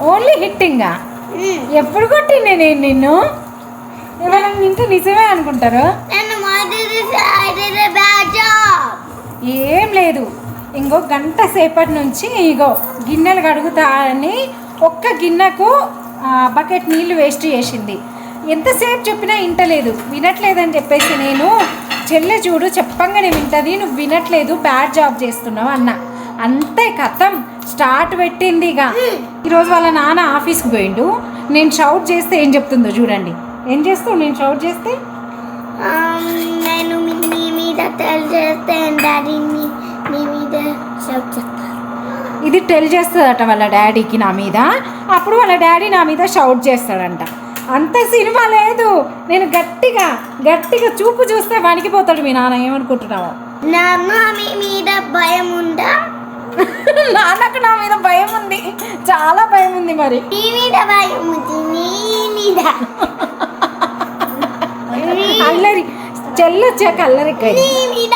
Only హిట్టింగా? ఎప్పుడు కొట్టిండే నేను నిన్ను? ఏమైనా ఇంటి నిజమే అనుకుంటారు. ఏం లేదు, ఇంకో గంట సేపటి నుంచి ఇగో గిన్నెలు కడుగుతా అని ఒక్క గిన్నెకు బకెట్ నీళ్ళు వేస్ట్ చేసింది. ఎంతసేపు చెప్పినా వింటలేదు, వినట్లేదని చెప్పేసి నేను చెల్లె చూడు చెప్పంగానే వింటది, నువ్వు వినట్లేదు, బ్యాడ్ జాబ్ చేస్తున్నావు అన్న. అంతే కథం స్టార్ట్ పెట్టింది. ఇక ఈరోజు వాళ్ళ నాన్న ఆఫీస్కి పోయిండు. నేను షౌట్ చేస్తే ఏం చెప్తుందో చూడండి. ఏం చేస్తావు నేను షౌట్ చేస్తే? నేను మీ మీద టెల్ చేస్తే డాడీ మీ మీద షౌట్ చేస్తా. ఇది టెల్ చేస్తుందట వాళ్ళ డాడీకి నా మీద, అప్పుడు వాళ్ళ డాడీ నా మీద షౌట్ చేస్తాడంట. అంత సినిమా లేదు. నేను గట్టిగా గట్టిగా చూపు చూస్తే వణికిపోతాడు మీ నాన్న. ఏమనుకుంటున్నావు? నాన్న మీ మీద భయం ఉందా? నాన్నకు నా మీద భయం ఉంది, చాలా భయం ఉంది. మరి నీ మీద భయం ఉంది? నీ మీద అల్లరి చెల్లొచ్చాక అల్లరి నీ మీద